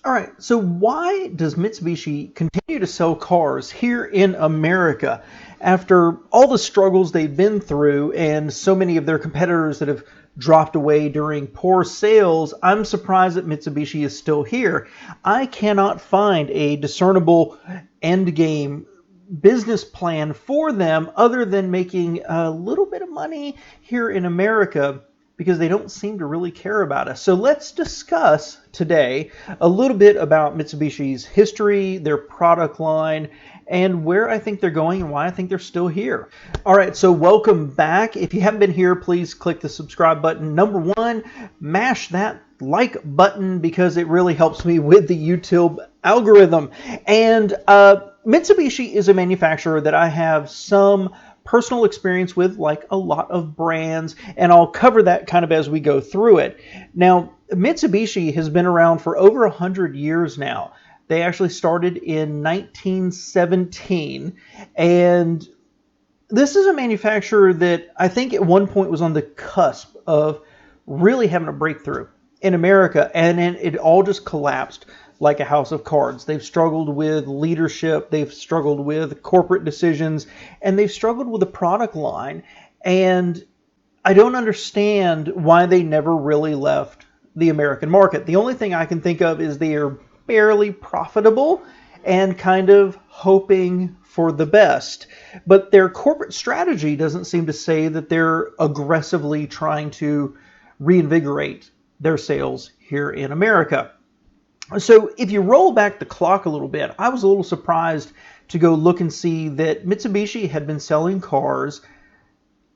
All right, so why does Mitsubishi continue to sell cars here in America after all the struggles they've been through and so many of their competitors that have dropped away during poor sales? I'm surprised that Mitsubishi is still here. I cannot find a discernible end game business plan for them other than making a little bit of money here in America, because they don't seem to really care about us. So let's discuss today a little bit about Mitsubishi's history, their product line, and where I think they're going and why I think they're still here. All right, so welcome back. If you haven't been here, please click the subscribe button. Number one, mash that like button because it really helps me with the YouTube algorithm. And Mitsubishi is a manufacturer that I have some personal experience with, like a lot of brands, and I'll cover that kind of as we go through it. Now, Mitsubishi has been around for over 100 years now. They actually started in 1917, and this is a manufacturer that I think at one point was on the cusp of really having a breakthrough in America, and then it all just collapsed like a house of cards. They've struggled with leadership, they've struggled with corporate decisions, and they've struggled with the product line. And I don't understand why they never really left the American market. The only thing I can think of is they are barely profitable and kind of hoping for the best. But their corporate strategy doesn't seem to say that they're aggressively trying to reinvigorate their sales here in America. So if you roll back the clock a little bit, I was a little surprised to go look and see that Mitsubishi had been selling cars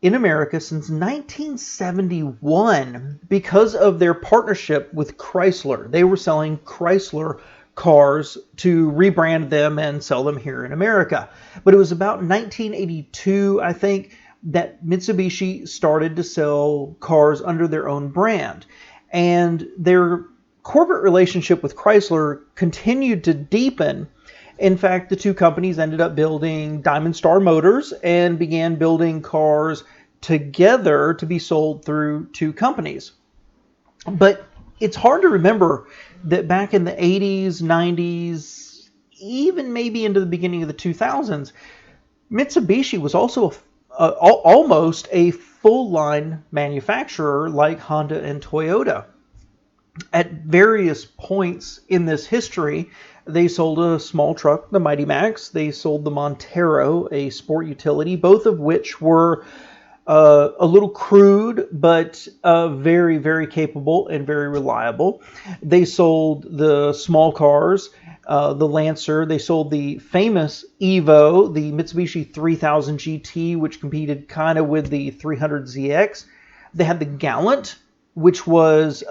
in America since 1971 because of their partnership with Chrysler. They were selling Chrysler cars to rebrand them and sell them here in America. But it was about 1982, I think, that Mitsubishi started to sell cars under their own brand. And their corporate relationship with Chrysler continued to deepen. In fact, the two companies ended up building Diamond Star Motors and began building cars together to be sold through two companies. But it's hard to remember that back in the 80s, 90s, even maybe into the beginning of the 2000s, Mitsubishi was also almost a full-line manufacturer like Honda and Toyota. At various points in this history, they sold a small truck, the Mighty Max. They sold the Montero, a sport utility, both of which were a little crude, but very, very capable and very reliable. They sold the small cars, the Lancer. They sold the famous Evo, the Mitsubishi 3000 GT, which competed kind of with the 300ZX. They had the Gallant, which was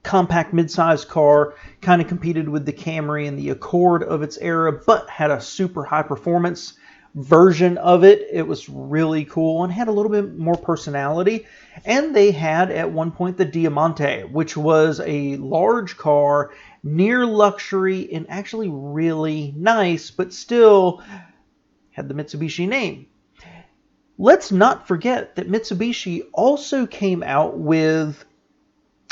compact mid-sized car, kind of competed with the Camry and the Accord of its era, but had a super high performance version of it. It was really cool and had a little bit more personality. And they had at one point the Diamante, which was a large car, near luxury, and actually really nice, but still had the Mitsubishi name. Let's not forget that Mitsubishi also came out with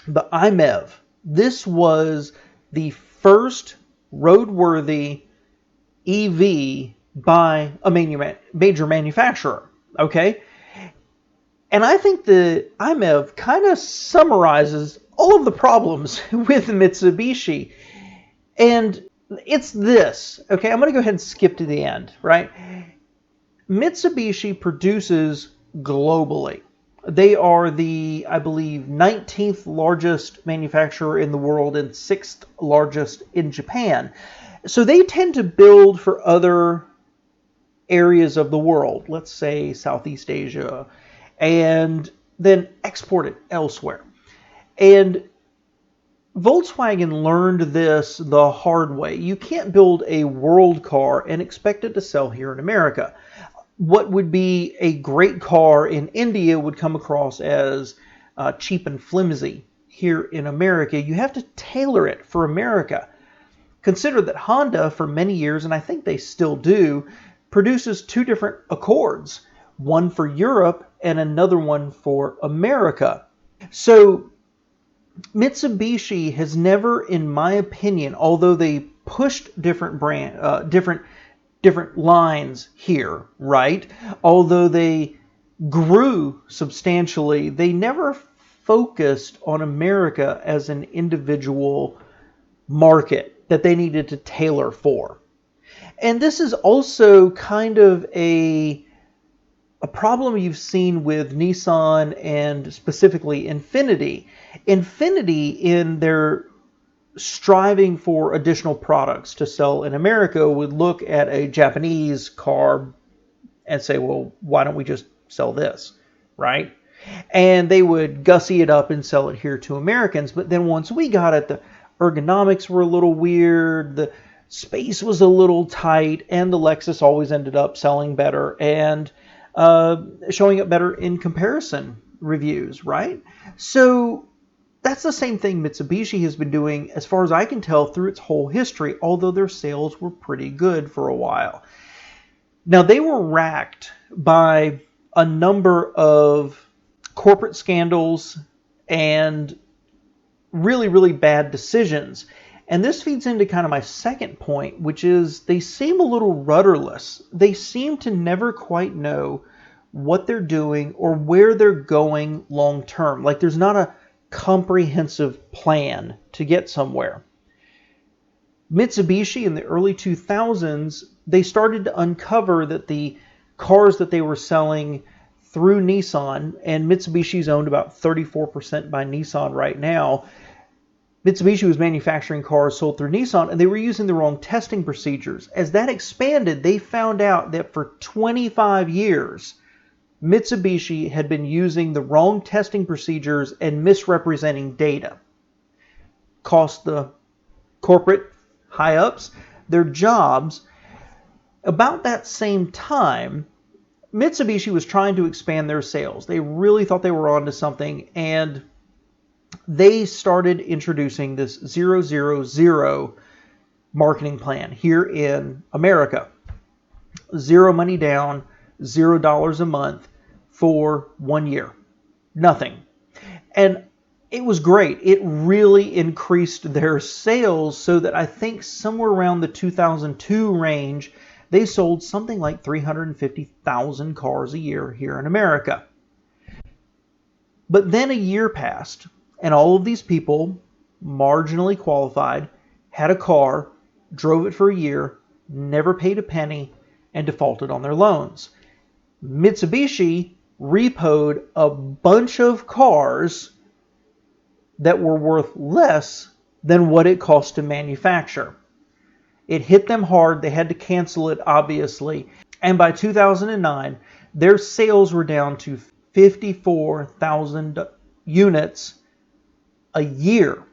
the iMEV. This was the first roadworthy EV by a major manufacturer, okay? And I think the iMEV kind of summarizes all of the problems with Mitsubishi. And it's this, okay? I'm going to go ahead and skip to the end, right? Mitsubishi produces globally. They are the, I believe, 19th largest manufacturer in the world and 6th largest in Japan. So they tend to build for other areas of the world, let's say Southeast Asia, and then export it elsewhere. And Volkswagen learned this the hard way. You can't build a world car and expect it to sell here in America. What would be a great car in India would come across as cheap and flimsy here in America. You have to tailor it for America. Consider that Honda, for many years, and I think they still do, produces two different Accords, one for Europe and another one for America. So Mitsubishi has never, in my opinion, although they pushed different lines here, right? Although they grew substantially, they never focused on America as an individual market that they needed to tailor for. And this is also kind of a problem you've seen with Nissan and specifically Infiniti. Infiniti, in their striving for additional products to sell in America, would look at a Japanese car and say, well, why don't we just sell this, right? And they would gussy it up and sell it here to Americans. But then once we got it, the ergonomics were a little weird, the space was a little tight, and the Lexus always ended up selling better and showing up better in comparison reviews, right? So that's the same thing Mitsubishi has been doing, as far as I can tell, through its whole history, although their sales were pretty good for a while. Now, they were racked by a number of corporate scandals and really, really bad decisions. And this feeds into kind of my second point, which is they seem a little rudderless. They seem to never quite know what they're doing or where they're going long term. Like there's not a comprehensive plan to get somewhere. Mitsubishi in the early 2000s, they started to uncover that the cars that they were selling through Nissan, and Mitsubishi's owned about 34% by Nissan right now. Mitsubishi was manufacturing cars sold through Nissan, and they were using the wrong testing procedures. As that expanded, they found out that for 25 years, Mitsubishi had been using the wrong testing procedures and misrepresenting data. Cost the corporate high-ups their jobs. About that same time, Mitsubishi was trying to expand their sales. They really thought they were onto something, and they started introducing this 000 marketing plan here in America. Zero money down, $0 a month for 1 year. Nothing. And it was great. It really increased their sales so that I think somewhere around the 2002 range, they sold something like 350,000 cars a year here in America. But then a year passed, and all of these people, marginally qualified, had a car, drove it for a year, never paid a penny, and defaulted on their loans. Mitsubishi repoed a bunch of cars that were worth less than what it cost to manufacture. It hit them hard. They had to cancel it, obviously. And by 2009, their sales were down to 54,000 units a year.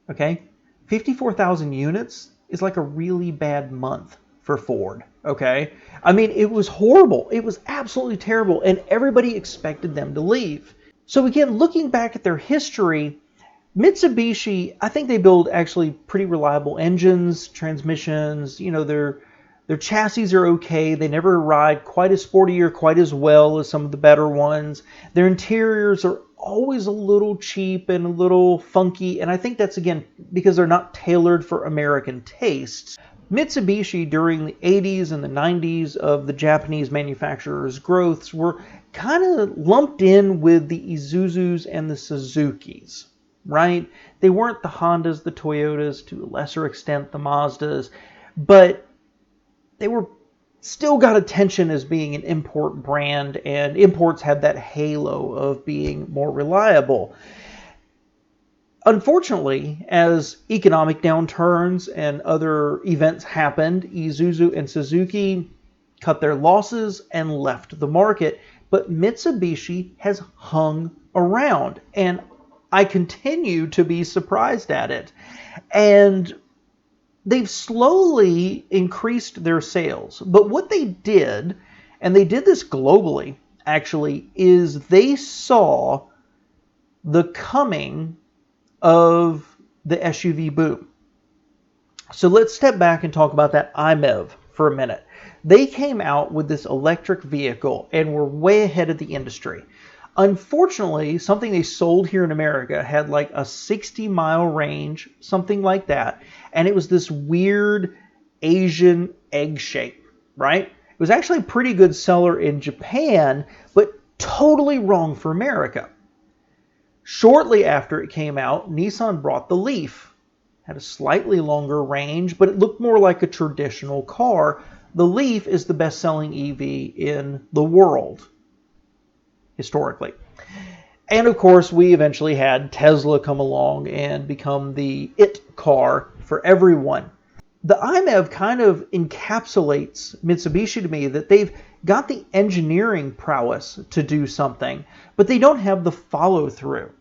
Okay? 54,000 units is like a really bad month for Ford. Okay? I mean, it was horrible. It was absolutely terrible. And everybody expected them to leave. So again, looking back at their history, Mitsubishi, I think they build actually pretty reliable engines, transmissions. You know, their chassis are okay. They never ride quite as sporty or quite as well as some of the better ones. Their interiors are always a little cheap and a little funky. And I think that's, again, because they're not tailored for American tastes. Mitsubishi during the 80s and the 90s of the Japanese manufacturers' growths were kind of lumped in with the Isuzus and the Suzukis, right? They weren't the Hondas, the Toyotas, to a lesser extent the Mazdas, but they were still got attention as being an import brand, and imports had that halo of being more reliable. Unfortunately, as economic downturns and other events happened, Isuzu and Suzuki cut their losses and left the market, but Mitsubishi has hung around, and I continue to be surprised at it. And they've slowly increased their sales. But what they did, and they did this globally, actually, is they saw the coming of the SUV boom. So let's step back and talk about that iMEV for a minute. They came out with this electric vehicle and were way ahead of the industry. Unfortunately, something they sold here in America had like a 60-mile range, something like that. And it was this weird Asian egg shape, right? It was actually a pretty good seller in Japan, but totally wrong for America. Shortly after it came out, Nissan brought the Leaf. Had a slightly longer range, but it looked more like a traditional car. The Leaf is the best-selling EV in the world, historically. And of course, we eventually had Tesla come along and become the it car for everyone. The IMEV kind of encapsulates Mitsubishi to me, that they've got the engineering prowess to do something, but they don't have the follow-through.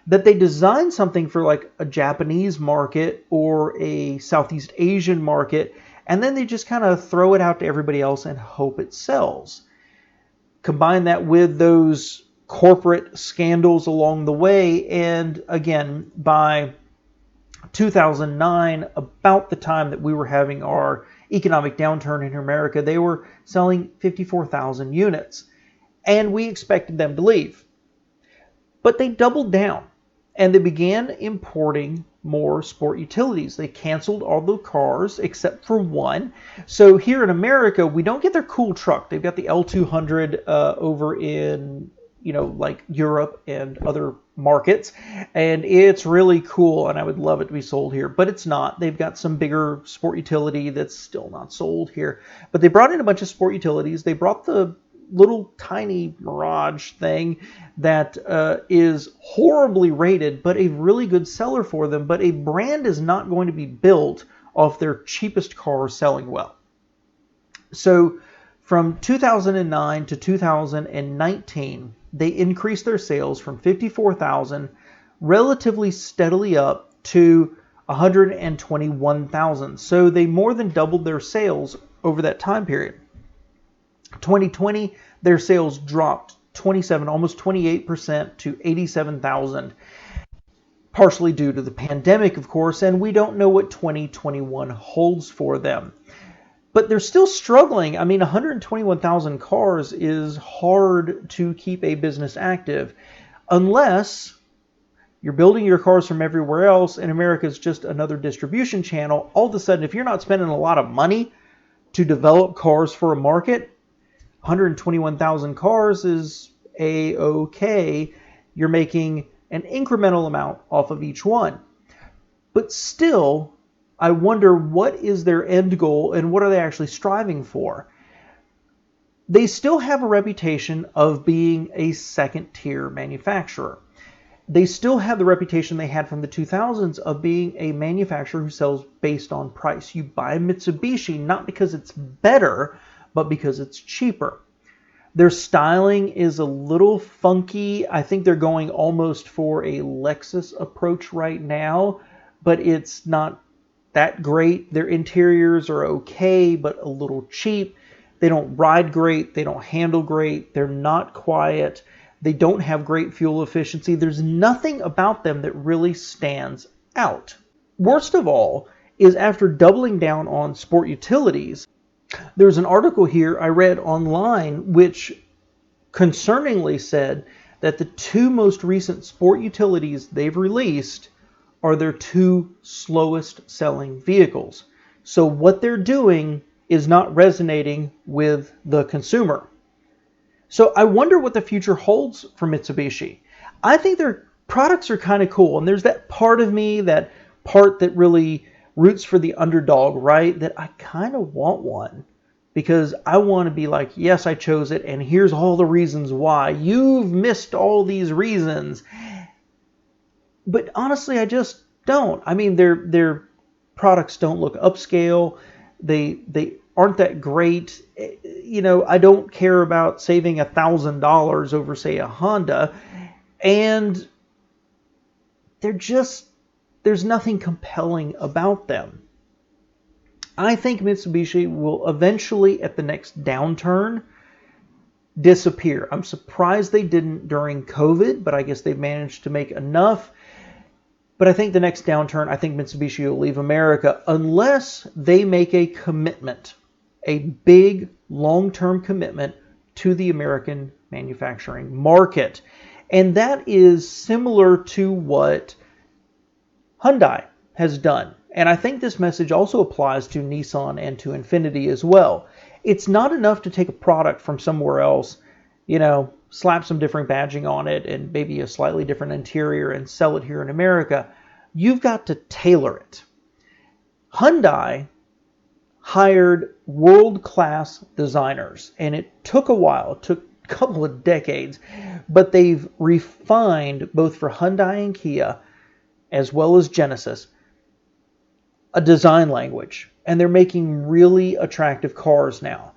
That they design something for like a Japanese market or a Southeast Asian market, and then they just kind of throw it out to everybody else and hope it sells. Combine that with those corporate scandals along the way, and again, by 2009, about the time that we were having our economic downturn in America, they were selling 54,000 units, and we expected them to leave. But they doubled down, and they began importing more sport utilities. They canceled all the cars except for one. So here in America, we don't get their cool truck. They've got the L200 over in, like Europe and other markets, and it's really cool, and I would love it to be sold here, but it's not. They've got some bigger sport utility that's still not sold here. But they brought in a bunch of sport utilities. They brought the little tiny Mirage thing that is horribly rated, but a really good seller for them. But a brand is not going to be built off their cheapest car selling well. So from 2009 to 2019, they increased their sales from 54,000 relatively steadily up to 121,000. So they more than doubled their sales over that time period. 2020, their sales dropped 27, almost 28% to 87,000, partially due to the pandemic, of course, and we don't know what 2021 holds for them. But they're still struggling. I mean, 121,000 cars is hard to keep a business active unless you're building your cars from everywhere else, and America is just another distribution channel. All of a sudden, if you're not spending a lot of money to develop cars for a market, 121,000 cars is a-okay. You're making an incremental amount off of each one. But still, I wonder, what is their end goal and what are they actually striving for? They still have a reputation of being a second-tier manufacturer. They still have the reputation they had from the 2000s of being a manufacturer who sells based on price. You buy Mitsubishi not because it's better, but because it's cheaper. Their styling is a little funky. I think they're going almost for a Lexus approach right now, but it's not that great. Their interiors are okay, but a little cheap. They don't ride great. They don't handle great. They're not quiet. They don't have great fuel efficiency. There's nothing about them that really stands out. Worst of all is, after doubling down on sport utilities, there's an article here I read online which concerningly said that the two most recent sport utilities they've released are their two slowest selling vehicles. So what they're doing is not resonating with the consumer. So I wonder what the future holds for Mitsubishi. I think their products are kind of cool, and there's that part of me, that part that really roots for the underdog, right? That I kind of want one, because I want to be like, yes, I chose it, and here's all the reasons why. You've missed all these reasons. But honestly, I just don't. I mean, their products don't look upscale. They aren't that great. I don't care about saving $1,000 over, say, a Honda. And there's nothing compelling about them. I think Mitsubishi will eventually, at the next downturn, disappear. I'm surprised they didn't during COVID, but I guess they've managed to make enough. But I think the next downturn, I think Mitsubishi will leave America unless they make a commitment, a big long-term commitment to the American manufacturing market. And that is similar to what Hyundai has done. And I think this message also applies to Nissan and to Infiniti as well. It's not enough to take a product from somewhere else, slap some different badging on it and maybe a slightly different interior and sell it here in America. You've got to tailor it. Hyundai hired world-class designers, and it took a while. It took a couple of decades, but they've refined, both for Hyundai and Kia, as well as Genesis, a design language, and they're making really attractive cars now.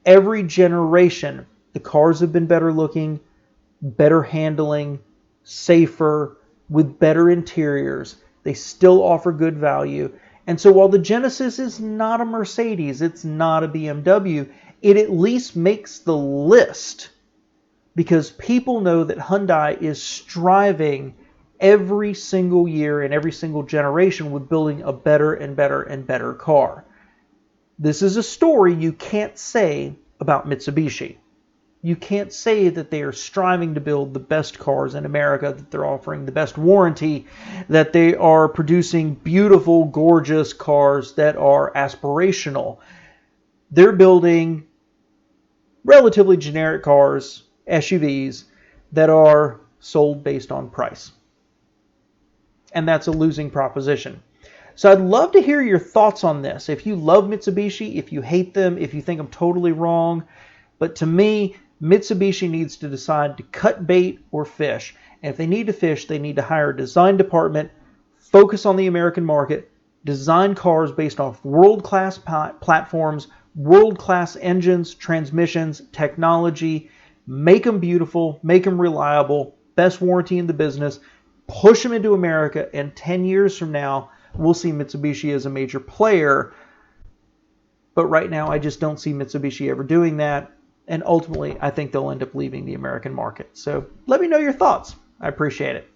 Every generation, the cars have been better looking, better handling, safer, with better interiors. They still offer good value. And so while the Genesis is not a Mercedes, it's not a BMW, it at least makes the list because people know that Hyundai is striving every single year and every single generation with building a better and better and better car. This is a story you can't say about Mitsubishi. You can't say that they are striving to build the best cars in America, that they're offering the best warranty, that they are producing beautiful, gorgeous cars that are aspirational. They're building relatively generic cars, SUVs, that are sold based on price. And that's a losing proposition. So I'd love to hear your thoughts on this. If you love Mitsubishi, if you hate them, if you think I'm totally wrong. But to me, Mitsubishi needs to decide to cut bait or fish. And if they need to fish, they need to hire a design department, focus on the American market, design cars based off world-class platforms, world-class engines, transmissions, technology, make them beautiful, make them reliable, best warranty in the business, push them into America, and 10 years from now, we'll see Mitsubishi as a major player. But right now, I just don't see Mitsubishi ever doing that. And ultimately, I think they'll end up leaving the American market. So let me know your thoughts. I appreciate it.